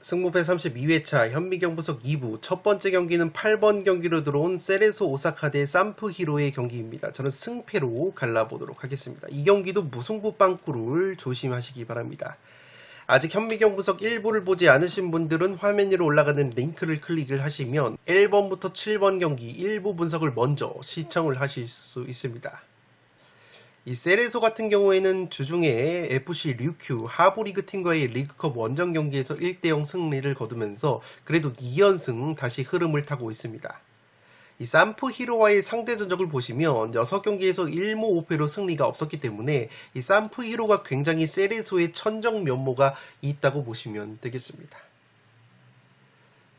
승무패 32회차 현미경부석 2부 첫 번째 경기는 8번 경기로 들어온 세레소 오사카 대 산프 히로의 경기입니다. 저는 승패로 갈라보도록 하겠습니다. 이 경기도 무승부 빵꾸를 조심하시기 바랍니다. 아직 현미경부석 1부를 보지 않으신 분들은 화면 위로 올라가는 링크를 클릭을 하시면 1번부터 7번 경기 1부 분석을 먼저 시청을 하실 수 있습니다. 이 세레소 같은 경우에는 주중에 FC 류큐 하부리그 팀과의 리그컵 원정 경기에서 1대0 승리를 거두면서 그래도 2연승 다시 흐름을 타고 있습니다. 이 산프 히로와의 상대 전적을 보시면 6경기에서 1무 5패로 승리가 없었기 때문에 이 산프 히로가 굉장히 세레소의 천정 면모가 있다고 보시면 되겠습니다.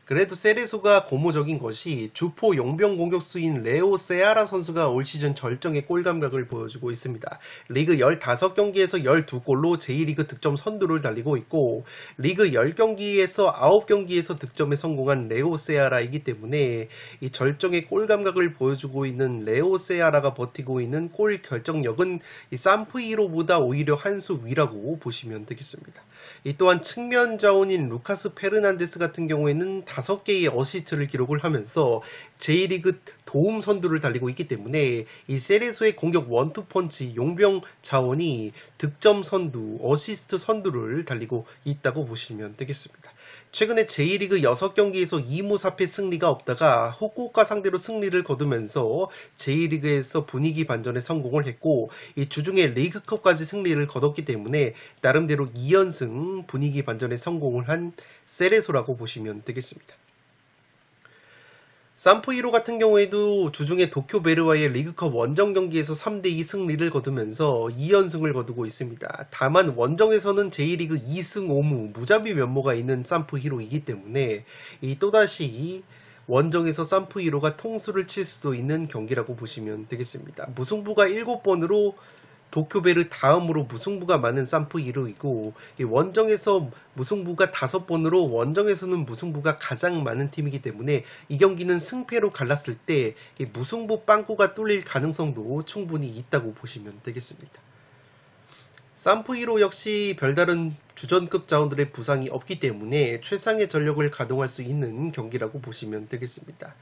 그래도 세레소가 고무적인 것이 주포 용병 공격수인 레오 세아라 선수가 올 시즌 절정의 골 감각을 보여주고 있습니다. 리그 15경기에서 12골로 제1리그 득점 선두를 달리고 있고 리그 10경기에서 9경기에서 득점에 성공한 레오 세아라이기 때문에 이 절정의 골 감각을 보여주고 있는 레오 세아라가 버티고 있는 골 결정력은 이 산프 히로보다 오히려 한 수 위라고 보시면 되겠습니다. 이 또한 측면 자원인 루카스 페르난데스 같은 경우에는 5개의 어시스트를 기록을 하면서 제1리그 도움 선두를 달리고 있기 때문에 이 세레소의 공격 원투펀치 용병 자원이 득점 선두, 어시스트 선두를 달리고 있다고 보시면 되겠습니다. 최근에 제1리그 6경기에서 2무 4패 승리가 없다가 후쿠오카 상대로 승리를 거두면서 제1리그에서 분위기 반전에 성공을 했고 이 주중에 리그컵까지 승리를 거뒀기 때문에 나름대로 2연승 분위기 반전에 성공을 한 세레소라고 보시면 되겠습니다. 산프 히로 같은 경우에도 주중에 도쿄 베르와의 리그컵 원정 경기에서 3대2 승리를 거두면서 2연승을 거두고 있습니다. 다만 원정에서는 제1리그 2승 5무 무자비 면모가 있는 산프 히로이기 때문에 또다시 원정에서 산프 히로가 통수를 칠 수도 있는 경기라고 보시면 되겠습니다. 무승부가 7번으로 도쿄베르 다음으로 무승부가 많은 산프 히로이고 원정에서 무승부가 5번으로 원정에서는 무승부가 가장 많은 팀이기 때문에 이 경기는 승패로 갈랐을 때 무승부 빵꾸가 뚫릴 가능성도 충분히 있다고 보시면 되겠습니다. 산프 히로 역시 별다른 주전급 자원들의 부상이 없기 때문에 최상의 전력을 가동할 수 있는 경기라고 보시면 되겠습니다.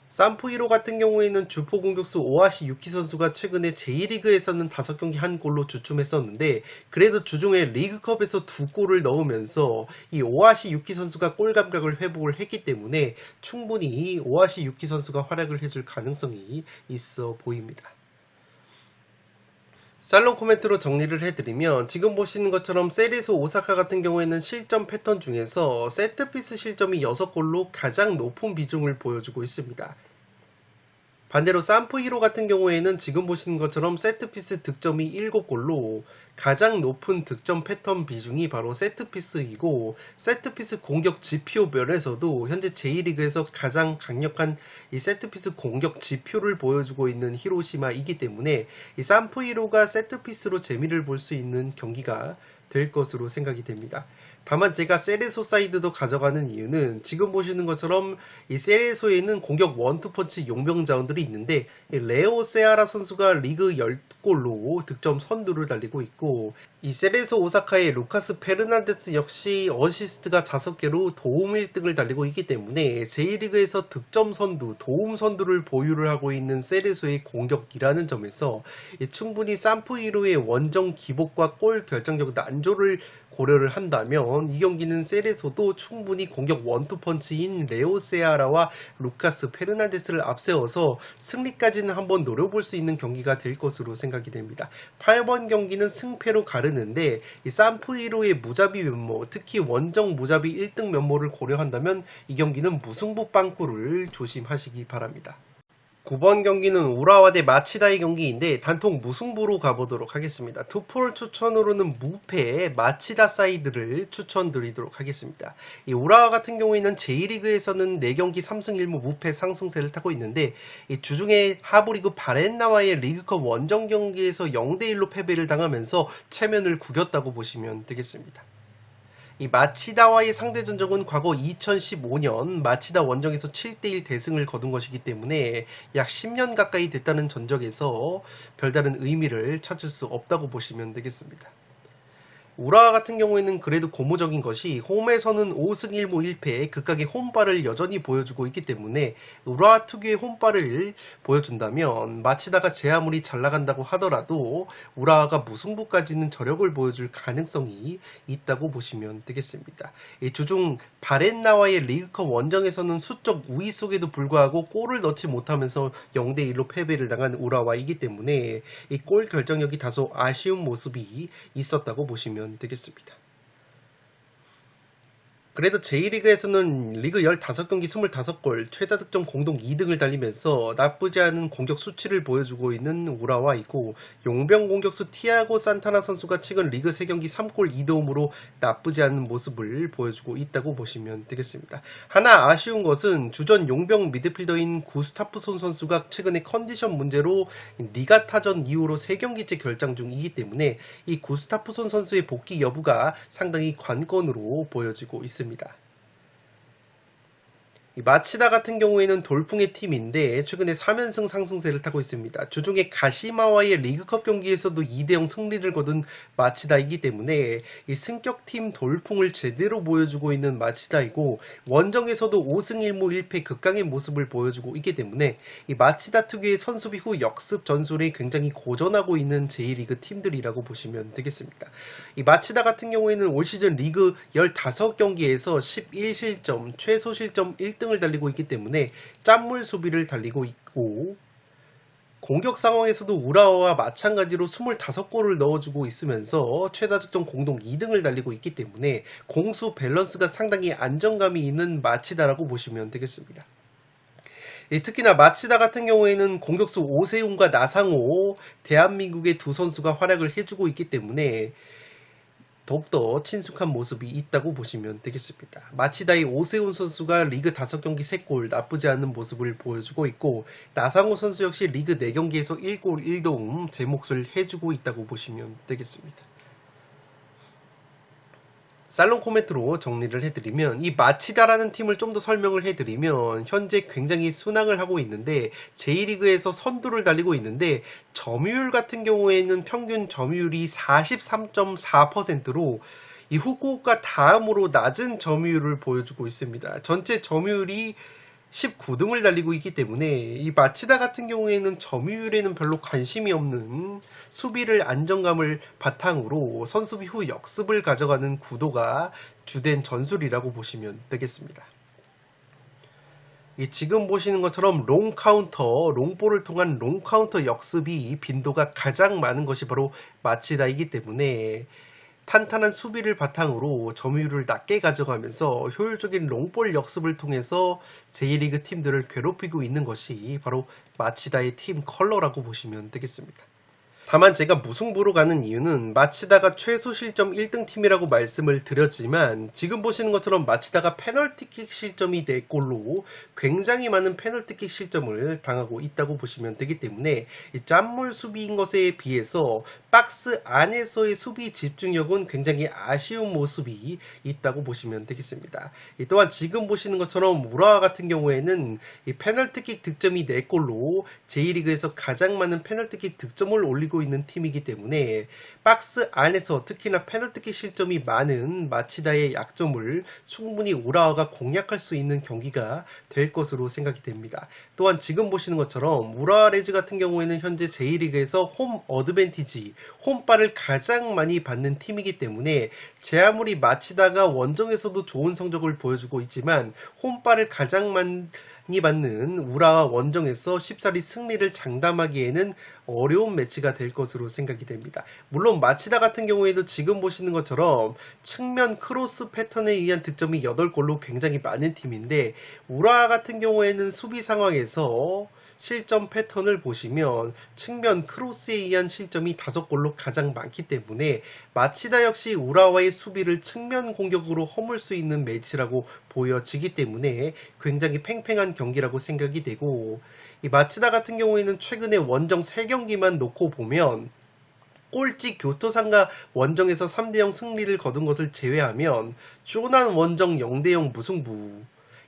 산프 히로 같은 경우에는 주포 공격수 오하시 유키 선수가 최근에 제1리그에서는 5경기 1골로 주춤했었는데 그래도 주중에 리그컵에서 2골을 넣으면서 이 오하시 유키 선수가 골 감각을 회복을 했기 때문에 충분히 오하시 유키 선수가 활약을 해줄 가능성이 있어 보입니다. 살롱 코멘트로 정리를 해드리면 지금 보시는 것처럼 세레소 오사카 같은 경우에는 실점 패턴 중에서 세트피스 실점이 6골로 가장 높은 비중을 보여주고 있습니다. 반대로 산프 히로 같은 경우에는 지금 보시는 것처럼 세트피스 득점이 7골로 가장 높은 득점 패턴 비중이 바로 세트피스이고 세트피스 공격 지표면에서도 현재 제1리그에서 가장 강력한 이 세트피스 공격 지표를 보여주고 있는 히로시마이기 때문에 이 산프 히로가 세트피스로 재미를 볼 수 있는 경기가 될 것으로 생각이 됩니다. 다만 제가 세레소 사이드도 가져가는 이유는 지금 보시는 것처럼 이 세레소에는 공격 원투펀치 용병 자원들이 있는데 레오 세아라 선수가 리그 10골로 득점 선두를 달리고 있고 이 세레소 오사카의 루카스 페르난데스 역시 어시스트가 5개로 도움 1등을 달리고 있기 때문에 제1리그에서 득점 선두, 도움 선두를 보유를 하고 있는 세레소의 공격이라는 점에서 충분히 산프 히로의 원정 기복과 골 결정력 난조를 고려를 한다면 이 경기는 세레소도 충분히 공격 원투펀치인 레오 세아라와 루카스 페르난데스를 앞세워서 승리까지는 한번 노려볼 수 있는 경기가 될 것으로 생각이 됩니다. 8번 경기는 승패로 가르는데 이 산프 히로의 무자비 면모, 특히 원정 무자비 1등 면모를 고려한다면 이 경기는 무승부 빵꾸를 조심하시기 바랍니다. 9번 경기는 우라와 대 마치다의 경기인데 단통 무승부로 가보도록 하겠습니다. 투폴 추천으로는 무패 마치다 사이드를 추천드리도록 하겠습니다. 이 우라와 같은 경우에는 제1리그에서는 4경기 3승 1무 무패 상승세를 타고 있는데 이 주중에 하부리그 바렌나와의 리그컵 원정 경기에서 0대1로 패배를 당하면서 체면을 구겼다고 보시면 되겠습니다. 이 마치다와의 상대 전적은 과거 2015년 마치다 원정에서 7대1 대승을 거둔 것이기 때문에 약 10년 가까이 됐다는 전적에서 별다른 의미를 찾을 수 없다고 보시면 되겠습니다. 우라와 같은 경우에는 그래도 고무적인 것이 홈에서는 5승 1무 1패 극각의 홈발을 여전히 보여주고 있기 때문에 우라와 특유의 홈발을 보여준다면 마치다가 제 아무리 잘 나간다고 하더라도 우라와가 무승부까지는 저력을 보여줄 가능성이 있다고 보시면 되겠습니다. 이 주중 바렌나와의 리그컵 원정에서는 수적 우위 속에도 불구하고 골을 넣지 못하면서 0대1로 패배를 당한 우라와이기 때문에 이 골 결정력이 다소 아쉬운 모습이 있었다고 보시면 되겠습니다. 그래도 J리그에서는 리그 15경기 25골, 최다 득점 공동 2등을 달리면서 나쁘지 않은 공격 수치를 보여주고 있는 우라와이고, 용병 공격수 티아고 산타나 선수가 최근 리그 3경기 3골 2도움으로 나쁘지 않은 모습을 보여주고 있다고 보시면 되겠습니다. 하나 아쉬운 것은 주전 용병 미드필더인 구스타프손 선수가 최근에 컨디션 문제로 니가타전 이후로 3경기째 결장 중이기 때문에 이 구스타프손 선수의 복귀 여부가 상당히 관건으로 보여지고 있습니다. 이 마치다 같은 경우에는 돌풍의 팀인데 최근에 3연승 상승세를 타고 있습니다. 주중에 가시마와의 리그컵 경기에서도 2대0 승리를 거둔 마치다이기 때문에 이 승격팀 돌풍을 제대로 보여주고 있는 마치다이고, 원정에서도 5승 1무 1패 극강의 모습을 보여주고 있기 때문에 이 마치다 특유의 선수비 후 역습 전술이 굉장히 고전하고 있는 J리그 팀들이라고 보시면 되겠습니다. 이 마치다 같은 경우에는 올 시즌 리그 15경기에서 11실점, 최소 실점 1등 을 달리고 있기 때문에 짠물 수비를 달리고 있고, 공격 상황에서도 우라와와 마찬가지로 25골을 넣어주고 있으면서 최다 득점 공동 2등을 달리고 있기 때문에 공수 밸런스가 상당히 안정감이 있는 마치다라고 보시면 되겠습니다. 특히나 마치다 같은 경우에는 공격수 오세훈과 나상호, 대한민국의 두 선수가 활약을 해주고 있기 때문에 더욱더 친숙한 모습이 있다고 보시면 되겠습니다. 마치다의 오세훈 선수가 리그 5경기 3골 나쁘지 않은 모습을 보여주고 있고, 나상호 선수 역시 리그 4경기에서 1골 1도움 제 몫을 해주고 있다고 보시면 되겠습니다. 살롱 코멘트로 정리를 해드리면, 이 마치다라는 팀을 좀 더 설명을 해드리면 현재 굉장히 순항을 하고 있는데 J리그에서 선두를 달리고 있는데, 점유율 같은 경우에는 평균 점유율이 43.4%로 이 후쿠오카 다음으로 낮은 점유율을 보여주고 있습니다. 전체 점유율이 19등을 달리고 있기 때문에 이 마치다 같은 경우에는 점유율에는 별로 관심이 없는, 수비를 안정감을 바탕으로 선수비 후 역습을 가져가는 구도가 주된 전술이라고 보시면 되겠습니다. 지금 보시는 것처럼 롱 카운터, 롱볼을 통한 롱 카운터 역습이 빈도가 가장 많은 것이 바로 마치다이기 때문에 탄탄한 수비를 바탕으로 점유율을 낮게 가져가면서 효율적인 롱볼 역습을 통해서 J리그 팀들을 괴롭히고 있는 것이 바로 마치다의 팀 컬러라고 보시면 되겠습니다. 다만 제가 무승부로 가는 이유는 마치다가 최소 실점 1등 팀이라고 말씀을 드렸지만, 지금 보시는 것처럼 마치다가 페널티킥 실점이 4골로 굉장히 많은 페널티킥 실점을 당하고 있다고 보시면 되기 때문에 이 짠물 수비인 것에 비해서 박스 안에서의 수비 집중력은 굉장히 아쉬운 모습이 있다고 보시면 되겠습니다. 또한 지금 보시는 것처럼 우라와 같은 경우에는 이 페널티킥 득점이 4골로 J리그에서 가장 많은 페널티킥 득점을 올리고 있는 팀이기 때문에 박스 안에서 특히나 페널티킥 실점이 많은 마치다의 약점을 충분히 우라와가 공략할 수 있는 경기가 될 것으로 생각이 됩니다. 또한 지금 보시는 것처럼 우라와 레즈 같은 경우에는 현재 J리그에서 홈 어드밴티지, 홈발을 가장 많이 받는 팀이기 때문에 제 아무리 마치다가 원정에서도 좋은 성적을 보여주고 있지만 홈발을 가장 많이 받는 우라와 원정에서 쉽사리 승리를 장담하기에는 어려운 매치가 될 것으로 생각이 됩니다. 물론 마치다 같은 경우에도 지금 보시는 것처럼 측면 크로스 패턴에 의한 득점이 8골로 굉장히 많은 팀인데, 우라 같은 경우에는 수비 상황에서 실점 패턴을 보시면 측면 크로스에 의한 실점이 5골로 가장 많기 때문에 마치다 역시 우라와의 수비를 측면 공격으로 허물 수 있는 매치라고 보여지기 때문에 굉장히 팽팽한 경기라고 생각이 되고, 이 마치다 같은 경우에는 최근에 원정 3경기만 놓고 보면 꼴찌 교토상가 원정에서 3대0 승리를 거둔 것을 제외하면 쇼난 원정 0대0 무승부,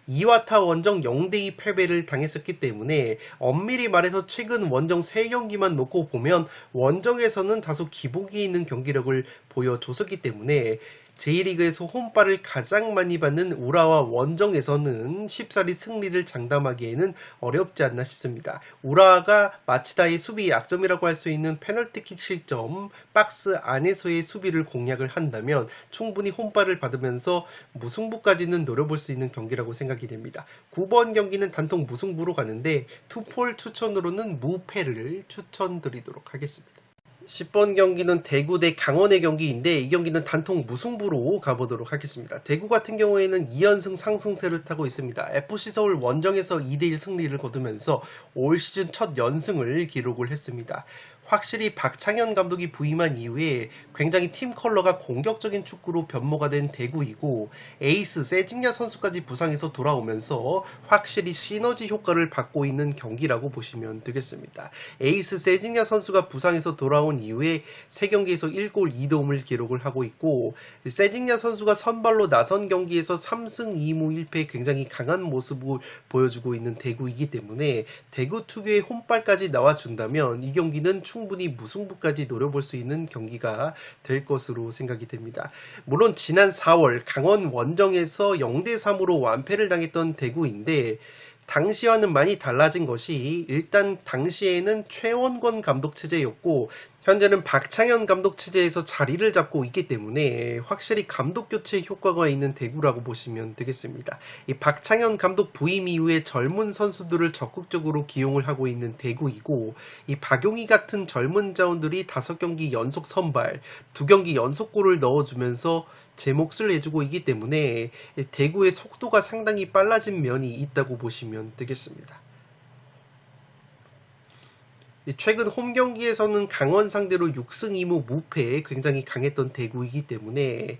이와타 원정 0대2 패배를 당했었기 때문에 엄밀히 말해서 최근 원정 3경기만 놓고 보면 원정에서는 다소 기복이 있는 경기력을 보여줬었기 때문에 J리그에서 홈발을 가장 많이 받는 우라와 원정에서는 쉽사리 승리를 장담하기에는 어렵지 않나 싶습니다. 우라가 마치다의 수비 약점이라고 할 수 있는 페널티킥 실점, 박스 안에서의 수비를 공략을 한다면 충분히 홈발을 받으면서 무승부까지는 노려볼 수 있는 경기라고 생각이 됩니다. 9번 경기는 단통 무승부로 가는데 투폴 추천으로는 무패를 추천드리도록 하겠습니다. 10번 경기는 대구 대 강원의 경기인데 이 경기는 단통 무승부로 가보도록 하겠습니다. 대구 같은 경우에는 2연승 상승세를 타고 있습니다. FC 서울 원정에서 2대1 승리를 거두면서 올 시즌 첫 연승을 기록을 했습니다. 확실히 박창현 감독이 부임한 이후에 굉장히 팀 컬러가 공격적인 축구로 변모가 된 대구이고 에이스 세징야 선수까지 부상해서 돌아오면서 확실히 시너지 효과를 받고 있는 경기라고 보시면 되겠습니다. 에이스 세징야 선수가 부상해서 돌아온 이후에 3경기에서 1골 2도움을 기록을 하고 있고 세징야 선수가 선발로 나선 경기에서 3승 2무 1패 굉장히 강한 모습을 보여주고 있는 대구이기 때문에 대구 특유의 홈발까지 나와준다면 이 경기는 충분히 무승부까지 노려볼 수 있는 경기가 될 것으로 생각이 됩니다. 물론 지난 4월 강원 원정에서 0대3으로 완패를 당했던 대구인데 당시와는 많이 달라진 것이 일단 당시에는 최원권 감독 체제였고 현재는 박창현 감독 체제에서 자리를 잡고 있기 때문에 확실히 감독 교체 효과가 있는 대구라고 보시면 되겠습니다. 이 박창현 감독 부임 이후에 젊은 선수들을 적극적으로 기용을 하고 있는 대구이고 이 박용희 같은 젊은 자원들이 5경기 연속 선발, 2경기 연속 골을 넣어주면서 제 몫을 해주고 있기 때문에 대구의 속도가 상당히 빨라진 면이 있다고 보시면 되겠습니다. 최근 홈 경기에서는 강원 상대로 6승 2무 무패에 굉장히 강했던 대구이기 때문에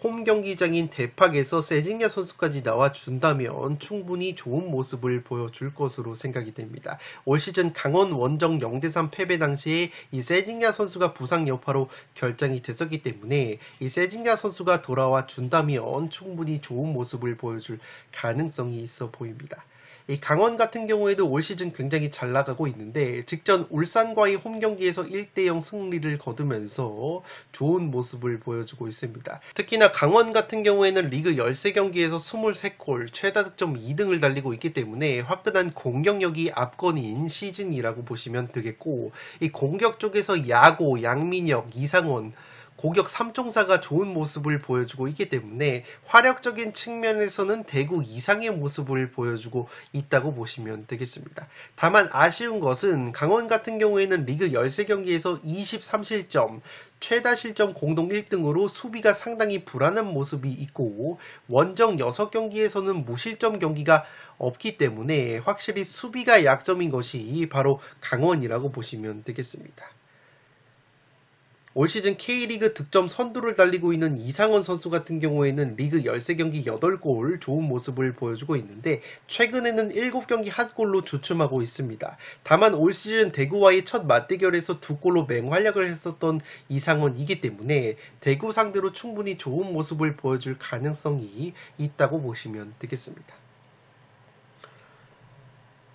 홈 경기장인 대팍에서 세징야 선수까지 나와준다면 충분히 좋은 모습을 보여줄 것으로 생각이 됩니다. 올 시즌 강원 원정 0대3 패배 당시에 이 세징야 선수가 부상 여파로 결장이 됐었기 때문에 이 세징야 선수가 돌아와 준다면 충분히 좋은 모습을 보여줄 가능성이 있어 보입니다. 이 강원 같은 경우에도 올 시즌 굉장히 잘 나가고 있는데 직전 울산과의 홈 경기에서 1대0 승리를 거두면서 좋은 모습을 보여주고 있습니다. 특히나 강원 같은 경우에는 리그 13경기에서 23골, 최다 득점 2등을 달리고 있기 때문에 화끈한 공격력이 압권인 시즌이라고 보시면 되겠고 이 공격 쪽에서 야고, 양민혁, 이상원 공격 3종사가 좋은 모습을 보여주고 있기 때문에 화력적인 측면에서는 대구 이상의 모습을 보여주고 있다고 보시면 되겠습니다. 다만 아쉬운 것은 강원 같은 경우에는 리그 13경기에서 23실점, 최다 실점 공동 1등으로 수비가 상당히 불안한 모습이 있고 원정 6경기에서는 무실점 경기가 없기 때문에 확실히 수비가 약점인 것이 바로 강원이라고 보시면 되겠습니다. 올 시즌 K리그 득점 선두를 달리고 있는 이상원 선수 같은 경우에는 리그 13경기 8골 좋은 모습을 보여주고 있는데 최근에는 7경기 한 골로 주춤하고 있습니다. 다만 올 시즌 대구와의 첫 맞대결에서 2골로 맹활약을 했었던 이상원이기 때문에 대구 상대로 충분히 좋은 모습을 보여줄 가능성이 있다고 보시면 되겠습니다.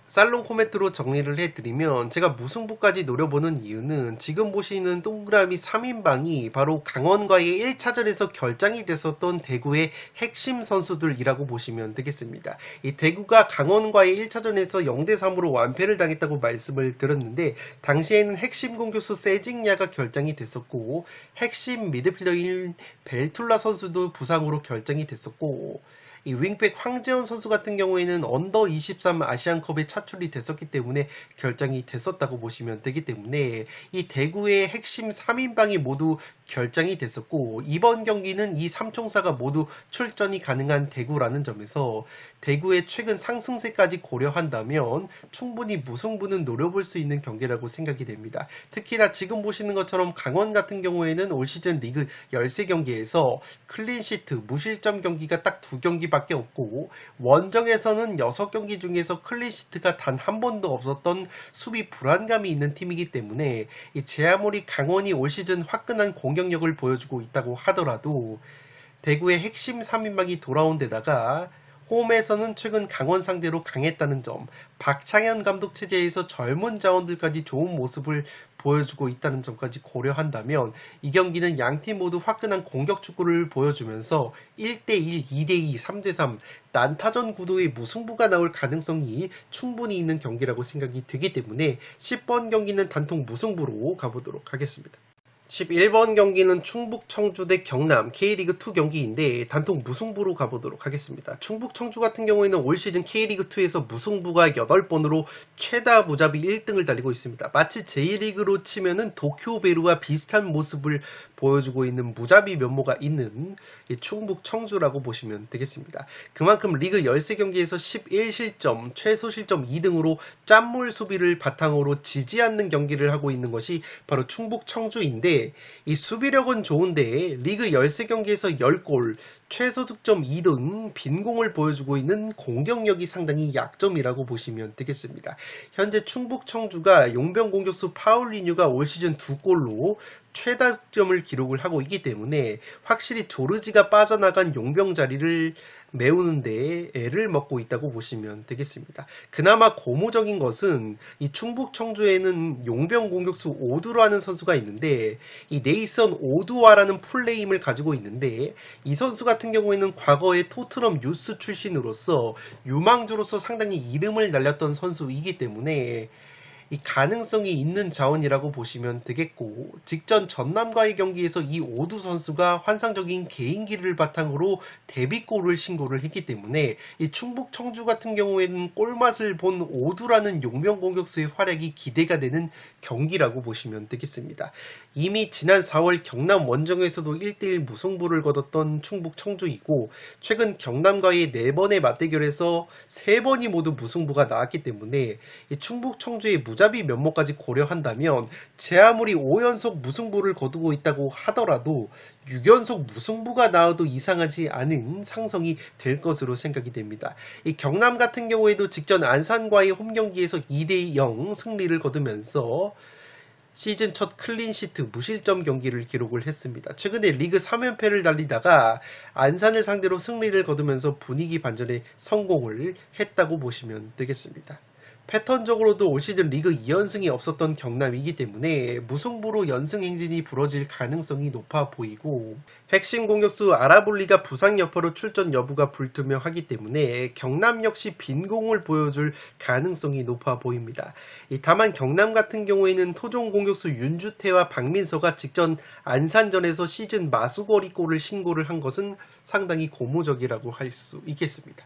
살롱 코멘트로 정리를 해드리면 제가 무승부까지 노려보는 이유는 지금 보시는 동그라미 3인방이 바로 강원과의 1차전에서 결장이 됐었던 대구의 핵심 선수들이라고 보시면 되겠습니다. 이 대구가 강원과의 1차전에서 0대3으로 완패를 당했다고 말씀을 드렸는데 당시에는 핵심 공격수 세징야가 결장이 됐었고 핵심 미드필더인 벨툴라 선수도 부상으로 결장이 됐었고 이 윙백 황재원 선수 같은 경우에는 언더 23 아시안컵에 차출이 됐었기 때문에 결정이 됐었다고 보시면 되기 때문에 이 대구의 핵심 3인방이 모두 결정이 됐었고 이번 경기는 이 3총사가 모두 출전이 가능한 대구라는 점에서 대구의 최근 상승세까지 고려한다면 충분히 무승부는 노려볼 수 있는 경기라고 생각이 됩니다. 특히나 지금 보시는 것처럼 강원 같은 경우에는 올 시즌 리그 13경기에서 클린시트, 무실점 경기가 딱 2경기밖에 없고 원정에서는 6경기 중에서 클린시트가 단 한 번도 없었던 수비 불안감이 있는 팀이기 때문에 제 아무리 강원이 올 시즌 화끈한 공격력을 보여주고 있다고 하더라도 대구의 핵심 3인방이 돌아온 데다가 홈에서는 최근 강원 상대로 강했다는 점, 박창현 감독 체제에서 젊은 자원들까지 좋은 모습을 보여주고 있다는 점까지 고려한다면 이 경기는 양팀 모두 화끈한 공격 축구를 보여주면서 1대1, 2대2, 3대3 난타전 구도의 무승부가 나올 가능성이 충분히 있는 경기라고 생각이 되기 때문에 10번 경기는 단통 무승부로 가보도록 하겠습니다. 11번 경기는 충북 청주 대 경남 K리그2 경기인데 단통 무승부로 가보도록 하겠습니다. 충북 청주 같은 경우에는 올 시즌 K리그2에서 무승부가 8번으로 최다 무자비 1등을 달리고 있습니다. 마치 J리그로 치면은 도쿄베르와 비슷한 모습을 보여주고 있는 무자비 면모가 있는 충북 청주라고 보시면 되겠습니다. 그만큼 리그 13경기에서 11실점, 최소 실점 2등으로 짠물 수비를 바탕으로 지지 않는 경기를 하고 있는 것이 바로 충북 청주인데 이 수비력은 좋은데 리그 13경기에서 10골, 최소 득점 2등 빈공을 보여주고 있는 공격력이 상당히 약점이라고 보시면 되겠습니다. 현재 충북 청주가 용병 공격수 파울리뉴가 올 시즌 2골로 최다 득점을 기록을 하고 있기 때문에 확실히 조르지가 빠져나간 용병 자리를 메우는데 애를 먹고 있다고 보시면 되겠습니다. 그나마 고무적인 것은 이 충북 청주에는 용병 공격수 오두라는 선수가 있는데 이 네이선 오두와라는 풀네임을 가지고 있는데 이 선수 같은 경우에는 과거에 토트넘 유스 출신으로서 유망주로서 상당히 이름을 날렸던 선수이기 때문에 이 가능성이 있는 자원이라고 보시면 되겠고 직전 전남과의 경기에서 이 오두 선수가 환상적인 개인기를 바탕으로 데뷔골을 신고를 했기 때문에 이 충북 청주 같은 경우에는 골맛을 본 오두라는 용병 공격수의 활약이 기대가 되는 경기라고 보시면 되겠습니다. 이미 지난 4월 경남 원정에서도 1대1 무승부를 거뒀던 충북 청주이고 최근 경남과의 4번의 맞대결에서 3번이 모두 무승부가 나왔기 때문에 이 충북 청주의 무자비 면모까지 고려한다면 제 아무리 5연속 무승부를 거두고 있다고 하더라도 6연속 무승부가 나와도 이상하지 않은 상성이 될 것으로 생각이 됩니다. 이 경남 같은 경우에도 직전 안산과의 홈경기에서 2대0 승리를 거두면서 시즌 첫 클린시트 무실점 경기를 기록을 했습니다. 최근에 리그 3연패를 달리다가 안산을 상대로 승리를 거두면서 분위기 반전에 성공을 했다고 보시면 되겠습니다. 패턴적으로도 올 시즌 리그 2연승이 없었던 경남이기 때문에 무승부로 연승 행진이 부러질 가능성이 높아 보이고 핵심 공격수 아라볼리가 부상 여파로 출전 여부가 불투명하기 때문에 경남 역시 빈공을 보여줄 가능성이 높아 보입니다. 다만 경남 같은 경우에는 토종 공격수 윤주태와 박민서가 직전 안산전에서 시즌 마수거리골을 신고를 한 것은 상당히 고무적이라고 할 수 있겠습니다.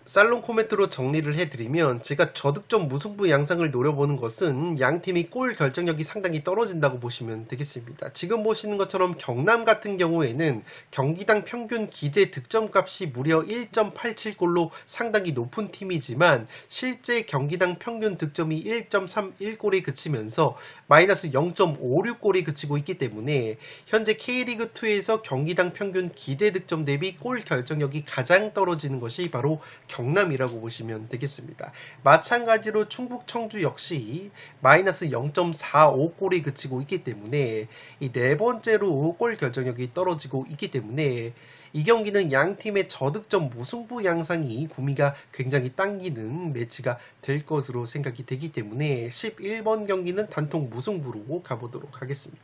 살롱 코멘트로 정리를 해드리면 제가 저득점 무승부 양상을 노려보는 것은 양팀이 골 결정력이 상당히 떨어진다고 보시면 되겠습니다. 지금 보시는 것처럼 경남 같은 경우에는 경기당 평균 기대 득점값이 무려 1.87골로 상당히 높은 팀이지만 실제 경기당 평균 득점이 1.31골에 그치면서 마이너스 0.56골에 그치고 있기 때문에 현재 K리그2에서 경기당 평균 기대 득점 대비 골 결정력이 가장 떨어지는 것이 바로 경남이라고 보시면 되겠습니다. 마찬가지로 충북 청주 역시 마이너스 0.45골이 그치고 있기 때문에 이 네 번째로 골 결정력이 떨어지고 있기 때문에 이 경기는 양 팀의 저득점 무승부 양상이 구미가 굉장히 당기는 매치가 될 것으로 생각이 되기 때문에 11번 경기는 단통 무승부로 가보도록 하겠습니다.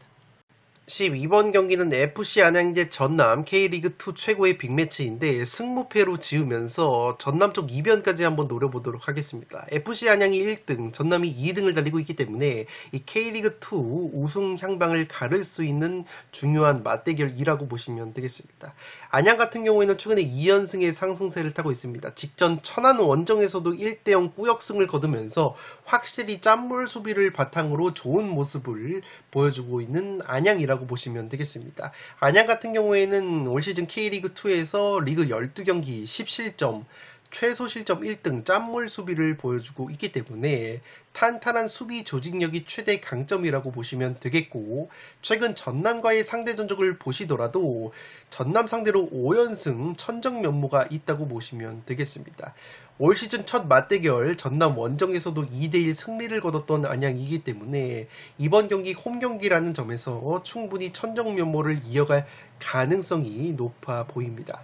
12번 경기는 FC 안양대 전남 K리그2 최고의 빅매치인데 승무패로 지으면서 전남 쪽 이변까지 한번 노려보도록 하겠습니다. FC 안양이 1등, 전남이 2등을 달리고 있기 때문에 이 K리그2 우승 향방을 가를 수 있는 중요한 맞대결이라고 보시면 되겠습니다. 안양 같은 경우에는 최근에 2연승의 상승세를 타고 있습니다. 직전 천안 원정에서도 1대0 꾸역승을 거두면서 확실히 짠물 수비를 바탕으로 좋은 모습을 보여주고 있는 안양이라고 보시면 되겠습니다. 안양 같은 경우에는 올 시즌 K리그2에서 리그 12경기 10실점, 최소 실점 1등 짠물 수비를 보여주고 있기 때문에 탄탄한 수비 조직력이 최대 강점이라고 보시면 되겠고, 최근 전남과의 상대 전적을 보시더라도 전남 상대로 5연승 천정 면모가 있다고 보시면 되겠습니다. 올 시즌 첫 맞대결 전남 원정에서도 2대1 승리를 거뒀던 안양이기 때문에 이번 경기 홈 경기라는 점에서 충분히 천정 면모를 이어갈 가능성이 높아 보입니다.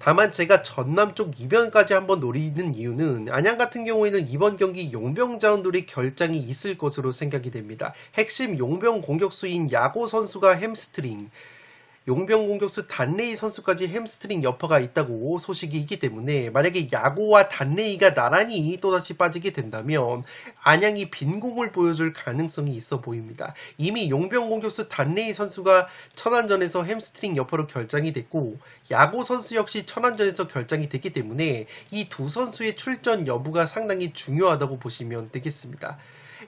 다만 제가 전남 쪽 이변까지 한번 노리는 이유는 안양 같은 경우에는 이번 경기 용병 자원들의 결장이 있을 것으로 생각이 됩니다. 핵심 용병 공격수인 야고 선수가 햄스트링, 용병 공격수 단레이 선수까지 햄스트링 여파가 있다고 소식이 있기 때문에 만약에 야고와 단레이가 나란히 또다시 빠지게 된다면 안양이 빈공을 보여줄 가능성이 있어 보입니다. 이미 용병 공격수 단레이 선수가 천안전에서 햄스트링 여파로 결장이 됐고 야고 선수 역시 천안전에서 결장이 됐기 때문에 이 두 선수의 출전 여부가 상당히 중요하다고 보시면 되겠습니다.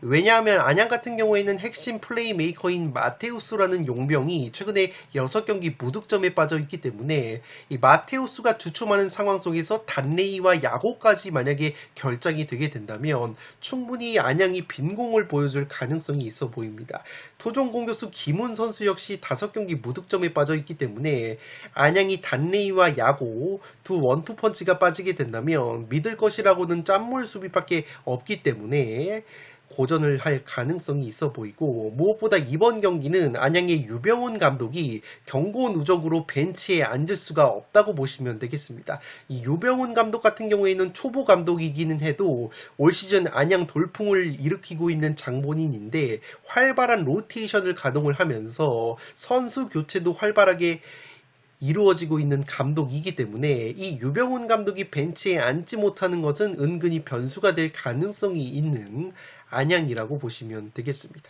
왜냐하면 안양 같은 경우에는 핵심 플레이메이커인 마테우스라는 용병이 최근에 6경기 무득점에 빠져 있기 때문에 이 마테우스가 주춤하는 상황 속에서 단레이와 야고까지 만약에 결장이 되게 된다면 충분히 안양이 빈공을 보여줄 가능성이 있어 보입니다. 토종 공격수 김훈 선수 역시 5경기 무득점에 빠져 있기 때문에 안양이 단레이와 야고 두 원투펀치가 빠지게 된다면 믿을 것이라고는 짠물 수비밖에 없기 때문에 고전을 할 가능성이 있어 보이고, 무엇보다 이번 경기는 안양의 유병훈 감독이 경고 누적으로 벤치에 앉을 수가 없다고 보시면 되겠습니다. 이 유병훈 감독 같은 경우에는 초보 감독이기는 해도 올 시즌 안양 돌풍을 일으키고 있는 장본인인데 활발한 로테이션을 가동을 하면서 선수 교체도 활발하게 이루어지고 있는 감독이기 때문에 이 유병훈 감독이 벤치에 앉지 못하는 것은 은근히 변수가 될 가능성이 있는 안양이라고 보시면 되겠습니다.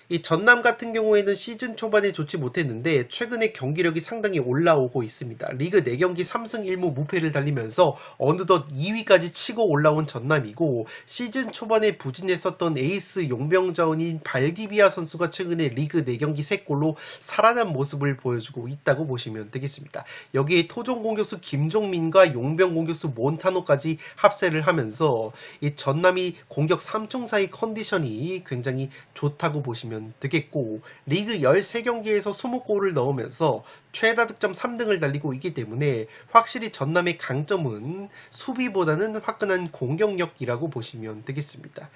이 전남 같은 경우에는 시즌 초반에 좋지 못했는데 최근에 경기력이 상당히 올라오고 있습니다. 리그 4경기 3승 1무 무패를 달리면서 어느덧 2위까지 치고 올라온 전남이고, 시즌 초반에 부진했었던 에이스 용병자원인 발디비아 선수가 최근에 리그 4경기 3골로 살아난 모습을 보여주고 있다고 보시면 되겠습니다. 여기에 토종 공격수 김종민과 용병 공격수 몬타노까지 합세를 하면서 이 전남이 공격 3총사의 컨디션이 굉장히 좋다고 보시면 되겠고, 리그 13경기에서 20골을 넣으면서 최다 득점 3등을 달리고 있기 때문에 확실히 전남의 강점은 수비보다는 화끈한 공격력이라고 보시면 되겠습니다.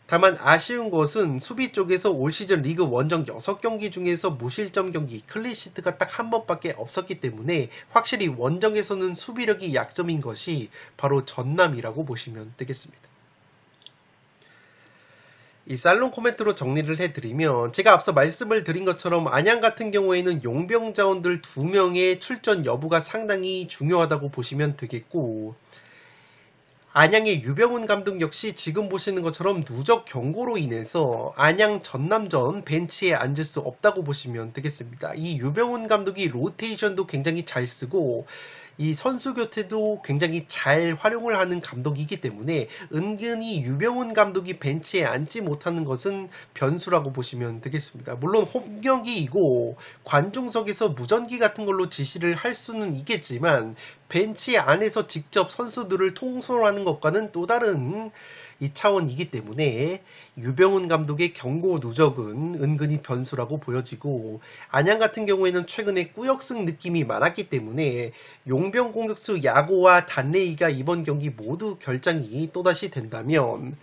다만 아쉬운 것은 수비 쪽에서 올 시즌 리그 원정 6경기 중에서 무실점 경기 클린시트가 딱 한 번밖에 없었기 때문에 확실히 원정에서는 수비력이 약점인 것이 바로 전남이라고 보시면 되겠습니다. 이 살롱 코멘트로 정리를 해드리면, 제가 앞서 말씀을 드린 것처럼 안양 같은 경우에는 용병 자원들 2명의 출전 여부가 상당히 중요하다고 보시면 되겠고, 안양의 유병훈 감독 역시 지금 보시는 것처럼 누적 경고로 인해서 안양 전남전 벤치에 앉을 수 없다고 보시면 되겠습니다. 이 유병훈 감독이 로테이션도 굉장히 잘 쓰고 이 선수 교체도 굉장히 잘 활용을 하는 감독이기 때문에 은근히 유병훈 감독이 벤치에 앉지 못하는 것은 변수라고 보시면 되겠습니다. 물론 홈 경기이고 관중석에서 무전기 같은 걸로 지시를 할 수는 있겠지만 벤치 안에서 직접 선수들을 통솔하는 것과는 또 다른 이 차원이기 때문에 유병훈 감독의 경고 누적은 은근히 변수라고 보여지고, 안양 같은 경우에는 최근에 꾸역승 느낌이 많았기 때문에 용병 공격수 야고와 단레이가 이번 경기 모두 결장이 또다시 된다면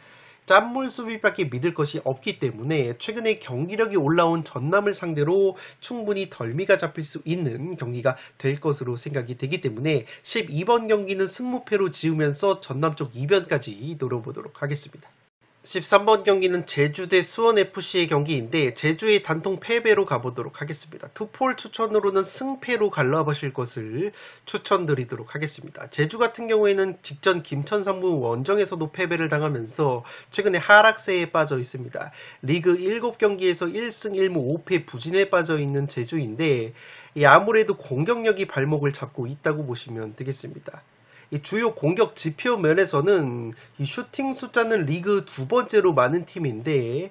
짠물 수비밖에 믿을 것이 없기 때문에 최근에 경기력이 올라온 전남을 상대로 충분히 덜미가 잡힐 수 있는 경기가 될 것으로 생각이 되기 때문에 12번 경기는 승무패로 지으면서 전남 쪽 이변까지 노려보도록 하겠습니다. 13번 경기는 제주 대 수원FC의 경기인데 제주의 단통 패배로 가보도록 하겠습니다. 투폴 추천으로는 승패로 갈라보실 것을 추천드리도록 하겠습니다. 제주 같은 경우에는 직전 김천상무 원정에서도 패배를 당하면서 최근에 하락세에 빠져 있습니다. 리그 7경기에서 1승 1무 5패 부진에 빠져 있는 제주인데 아무래도 공격력이 발목을 잡고 있다고 보시면 되겠습니다. 이 주요 공격 지표 면에서는 이 슈팅 숫자는 리그 두 번째로 많은 팀인데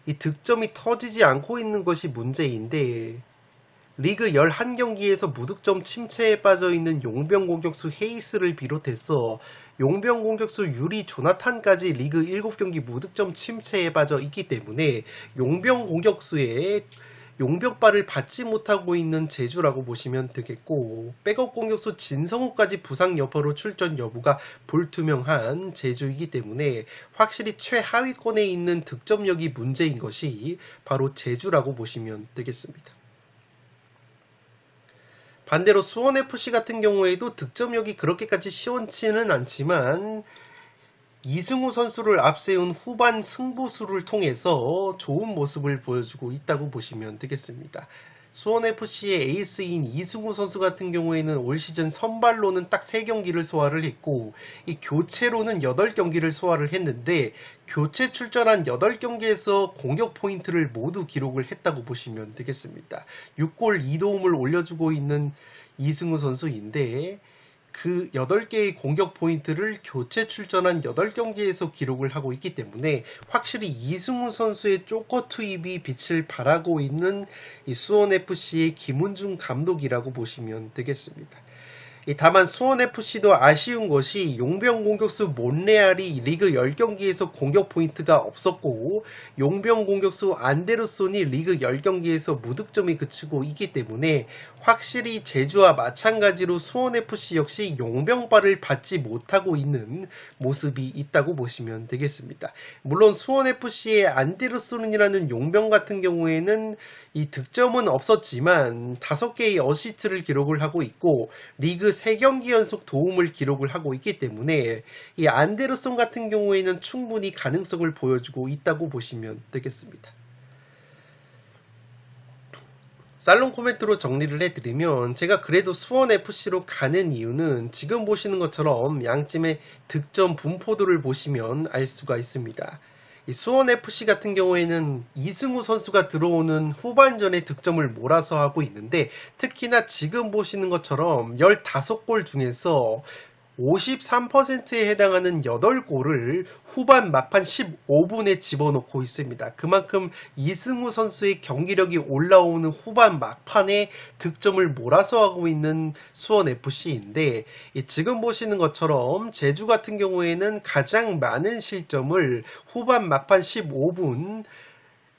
이 득점이 터지지 않고 있는 것이 문제인데 리그 11경기에서 무득점 침체에 빠져 있는 용병 공격수 헤이스를 비롯해서 용병 공격수 유리 조나탄까지 리그 7경기 무득점 침체에 빠져 있기 때문에 용병 공격수의 용병발을 받지 못하고 있는 제주라고 보시면 되겠고 백업 공격수 진성우까지 부상 여파로 출전 여부가 불투명한 제주이기 때문에 확실히 최하위권에 있는 득점력이 문제인 것이 바로 제주라고 보시면 되겠습니다. 반대로 수원FC 같은 경우에도 득점력이 그렇게까지 시원치는 않지만 이승우 선수를 앞세운 후반 승부수를 통해서 좋은 모습을 보여주고 있다고 보시면 되겠습니다. 수원FC의 에이스인 이승우 선수 같은 경우에는 올 시즌 선발로는 딱 3경기를 소화를 했고 이 교체로는 8경기를 소화를 했는데 교체 출전한 8경기에서 공격 포인트를 모두 기록을 했다고 보시면 되겠습니다. 6골 2도움을 올려주고 있는 이승우 선수인데 그 8개의 공격 포인트를 교체 출전한 8경기에서 기록을 하고 있기 때문에 확실히 이승우 선수의 쪼커 투입이 빛을 발하고 있는 이 수원FC의 김은중 감독이라고 보시면 되겠습니다. 다만 수원FC도 아쉬운 것이 용병 공격수 몬레알이 리그 10경기에서 공격 포인트가 없었고 용병 공격수 안데르손이 리그 10경기에서 무득점이 그치고 있기 때문에 확실히 제주와 마찬가지로 수원FC 역시 용병발을 받지 못하고 있는 모습이 있다고 보시면 되겠습니다. 물론 수원FC의 안데르손이라는 용병 같은 경우에는 이 득점은 없었지만 5개의 어시스트를 기록을 하고 있고 리그 3경기 연속 도움을 기록을 하고 있기 때문에 이 안데르손 같은 경우에는 충분히 가능성을 보여주고 있다고 보시면 되겠습니다. 살롱 코멘트로 정리를 해드리면 제가 그래도 수원FC로 가는 이유는 지금 보시는 것처럼 양팀의 득점 분포도를 보시면 알 수가 있습니다. 수원FC 같은 경우에는 이승우 선수가 들어오는 후반전에 득점을 몰아서 하고 있는데 특히나 지금 보시는 것처럼 15골 중에서 53%에 해당하는 8골을 후반 막판 15분에 집어넣고 있습니다. 그만큼 이승우 선수의 경기력이 올라오는 후반 막판에 득점을 몰아서 하고 있는 수원FC인데 지금 보시는 것처럼 제주 같은 경우에는 가장 많은 실점을 후반 막판 15분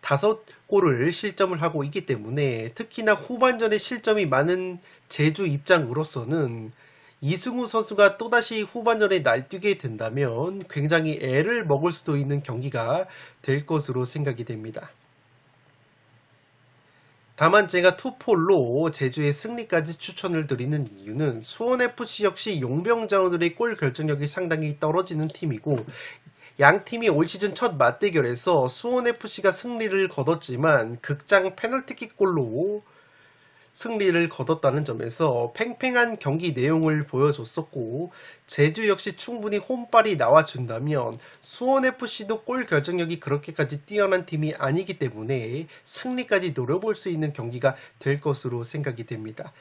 5골을 실점을 하고 있기 때문에 특히나 후반전에 실점이 많은 제주 입장으로서는 이승우 선수가 또다시 후반전에 날뛰게 된다면 굉장히 애를 먹을 수도 있는 경기가 될 것으로 생각이 됩니다. 다만 제가 투폴로 제주의 승리까지 추천을 드리는 이유는 수원FC 역시 용병 자원들의 골 결정력이 상당히 떨어지는 팀이고 양 팀이 올 시즌 첫 맞대결에서 수원FC가 승리를 거뒀지만 극장 페널티킥 골로 승리를 거뒀다는 점에서 팽팽한 경기 내용을 보여줬었고 제주 역시 충분히 홈발이 나와준다면 수원FC도 골 결정력이 그렇게까지 뛰어난 팀이 아니기 때문에 승리까지 노려볼 수 있는 경기가 될 것으로 생각이 됩니다.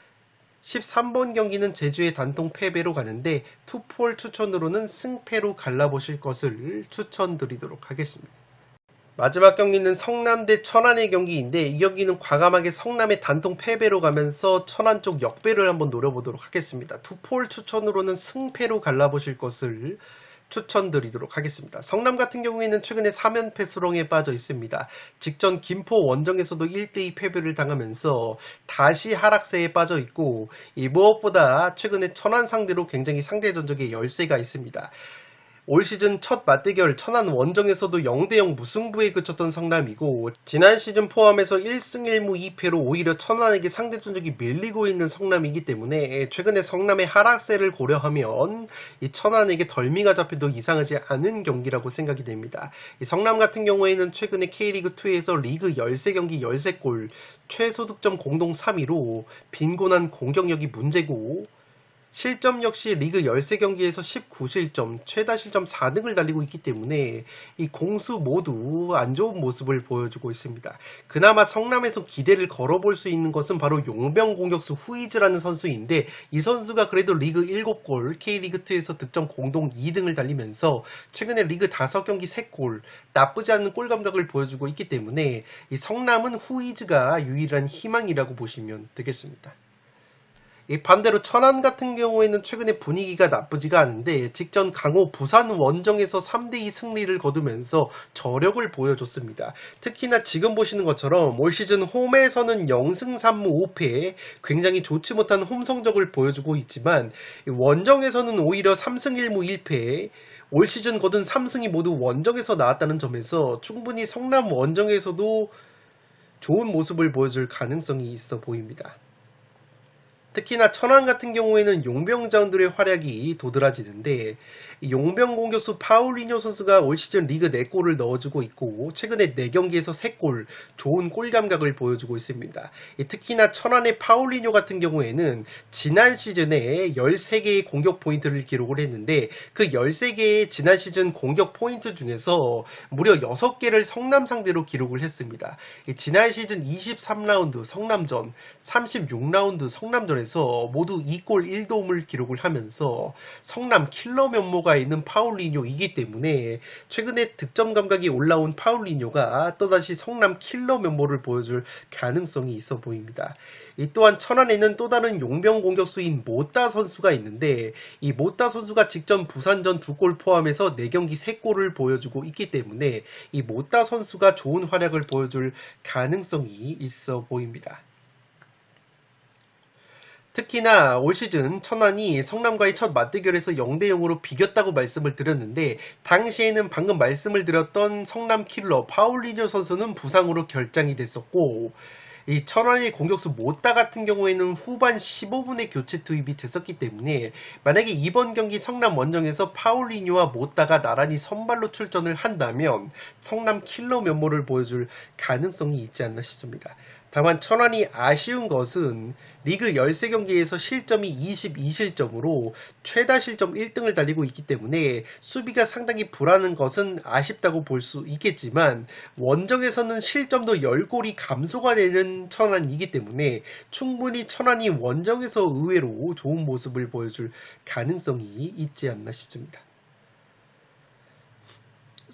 13번 경기는 제주의 단통 패배로 가는데 투폴 추천으로는 승패로 갈라보실 것을 추천드리도록 하겠습니다. 마지막 경기는 성남 대 천안의 경기인데 이 경기는 과감하게 성남의 단통 패배로 가면서 천안 쪽 역배를 한번 노려보도록 하겠습니다. 투폴 추천으로는 승패로 갈라보실 것을 추천드리도록 하겠습니다. 성남 같은 경우에는 최근에 3연패 수렁에 빠져 있습니다. 직전 김포 원정에서도 1대2 패배를 당하면서 다시 하락세에 빠져 있고 이 무엇보다 최근에 천안 상대로 굉장히 상대 전적에 열세가 있습니다. 올 시즌 첫 맞대결 천안 원정에서도 0대0 무승부에 그쳤던 성남이고 지난 시즌 포함해서 1승 1무 2패로 오히려 천안에게 상대 전적이 밀리고 있는 성남이기 때문에 최근에 성남의 하락세를 고려하면 이 천안에게 덜미가 잡혀도 이상하지 않은 경기라고 생각이 됩니다. 이 성남 같은 경우에는 최근에 K리그2에서 리그 13경기 13골, 최소 득점 공동 3위로 빈곤한 공격력이 문제고 실점 역시 리그 13경기에서 19실점, 최다 실점 4등을 달리고 있기 때문에 이 공수 모두 안 좋은 모습을 보여주고 있습니다. 그나마 성남에서 기대를 걸어볼 수 있는 것은 바로 용병 공격수 후이즈라는 선수인데 이 선수가 그래도 리그 7골, K리그2에서 득점 공동 2등을 달리면서 최근에 리그 5경기 3골, 나쁘지 않은 골 감각을 보여주고 있기 때문에 이 성남은 후이즈가 유일한 희망이라고 보시면 되겠습니다. 반대로 천안 같은 경우에는 최근에 분위기가 나쁘지가 않은데 직전 강호 부산 원정에서 3대2 승리를 거두면서 저력을 보여줬습니다. 특히나 지금 보시는 것처럼 올 시즌 홈에서는 0승 3무 5패 굉장히 좋지 못한 홈 성적을 보여주고 있지만 원정에서는 오히려 3승 1무 1패 올 시즌 거둔 3승이 모두 원정에서 나왔다는 점에서 충분히 성남 원정에서도 좋은 모습을 보여줄 가능성이 있어 보입니다. 특히나 천안 같은 경우에는 용병자원들의 활약이 도드라지는데 용병 공격수 파울리뇨 선수가 올 시즌 리그 4골을 넣어주고 있고 최근에 4경기에서 3골 좋은 골 감각을 보여주고 있습니다. 특히나 천안의 파울리뇨 같은 경우에는 지난 시즌에 13개의 공격 포인트를 기록을 했는데 그 13개의 지난 시즌 공격 포인트 중에서 무려 6개를 성남 상대로 기록을 했습니다. 지난 시즌 23라운드 성남전, 36라운드 성남전에서 모두 2골 1도움을 기록을 하면서 성남 킬러 면모가 있는 파울리뇨이기 때문에 최근에 득점 감각이 올라온 파울리뇨가 또다시 성남 킬러 면모를 보여줄 가능성이 있어 보입니다. 또한 천안에는 또 다른 용병 공격수인 모따 선수가 있는데 이 모따 선수가 직전 부산전 2골 포함해서 4경기 3골을 보여주고 있기 때문에 이 모따 선수가 좋은 활약을 보여줄 가능성이 있어 보입니다. 특히나 올 시즌 천안이 성남과의 첫 맞대결에서 0대0으로 비겼다고 말씀을 드렸는데 당시에는 방금 말씀을 드렸던 성남 킬러 파울리뇨 선수는 부상으로 결장이 됐었고 이 천안의 공격수 모따 같은 경우에는 후반 15분에 교체 투입이 됐었기 때문에 만약에 이번 경기 성남 원정에서 파울리뇨와 모따가 나란히 선발로 출전을 한다면 성남 킬러 면모를 보여줄 가능성이 있지 않나 싶습니다. 다만 천안이 아쉬운 것은 리그 13경기에서 실점이 22실점으로 최다 실점 1등을 달리고 있기 때문에 수비가 상당히 불안한 것은 아쉽다고 볼 수 있겠지만 원정에서는 실점도 10골이 감소가 되는 천안이기 때문에 충분히 천안이 원정에서 의외로 좋은 모습을 보여줄 가능성이 있지 않나 싶습니다.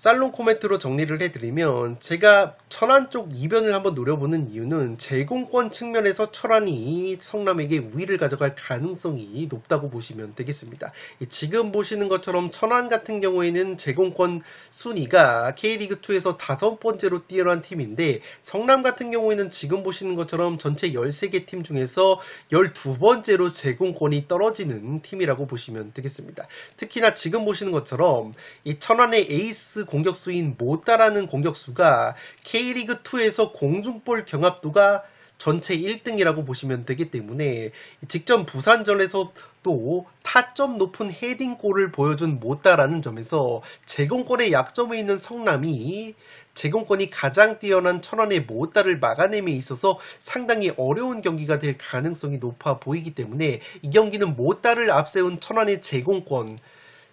살롱 코멘트로 정리를 해드리면 제가 천안 쪽 이변을 한번 노려보는 이유는 제공권 측면에서 천안이 성남에게 우위를 가져갈 가능성이 높다고 보시면 되겠습니다. 지금 보시는 것처럼 천안 같은 경우에는 제공권 순위가 K리그2에서 5번째로 뛰어난 팀인데 성남 같은 경우에는 지금 보시는 것처럼 전체 13개 팀 중에서 12번째로 제공권이 떨어지는 팀이라고 보시면 되겠습니다. 특히나 지금 보시는 것처럼 이 천안의 에이스 공격수인 모따라는 공격수가 K리그2에서 공중볼 경합도가 전체 1등이라고 보시면 되기 때문에 직전 부산전에서 또 타점 높은 헤딩골을 보여준 모따라는 점에서 제공권에 약점이 있는 성남이 제공권이 가장 뛰어난 천안의 모따를 막아냄에 있어서 상당히 어려운 경기가 될 가능성이 높아 보이기 때문에 이 경기는 모따를 앞세운 천안의 제공권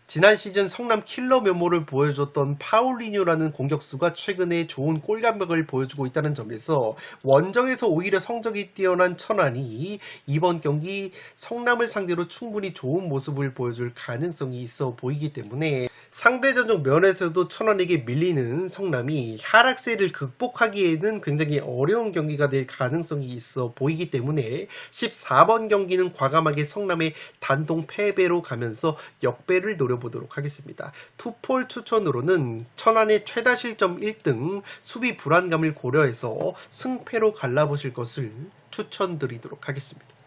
지난 시즌 성남 킬러 면모를 보여줬던 파울리뇨라는 공격수가 최근에 좋은 골 감각을 보여주고 있다는 점에서 원정에서 오히려 성적이 뛰어난 천안이 이번 경기 성남을 상대로 충분히 좋은 모습을 보여줄 가능성이 있어 보이기 때문에 상대전적 면에서도 천안에게 밀리는 성남이 하락세를 극복하기에는 굉장히 어려운 경기가 될 가능성이 있어 보이기 때문에 14번 경기는 과감하게 성남의 단독 패배로 가면서 역배를 노려보도록 하겠습니다. 투폴 추천으로는 천안의 최다 실점 1등 수비 불안감을 고려해서 승패로 갈라보실 것을 추천드리도록 하겠습니다.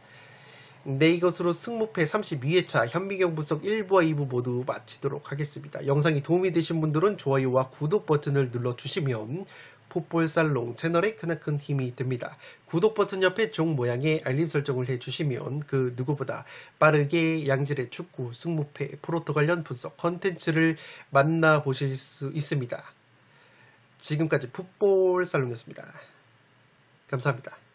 네, 이것으로 승무패 32회차 현미경 분석 1부와 2부 모두 마치도록 하겠습니다. 영상이 도움이 되신 분들은 좋아요와 구독 버튼을 눌러주시면 풋볼살롱 채널에 크나큰 힘이 됩니다. 구독 버튼 옆에 종 모양의 알림 설정을 해주시면 그 누구보다 빠르게 양질의 축구, 승무패, 프로토 관련 분석 컨텐츠를 만나보실 수 있습니다. 지금까지 풋볼살롱이었습니다. 감사합니다.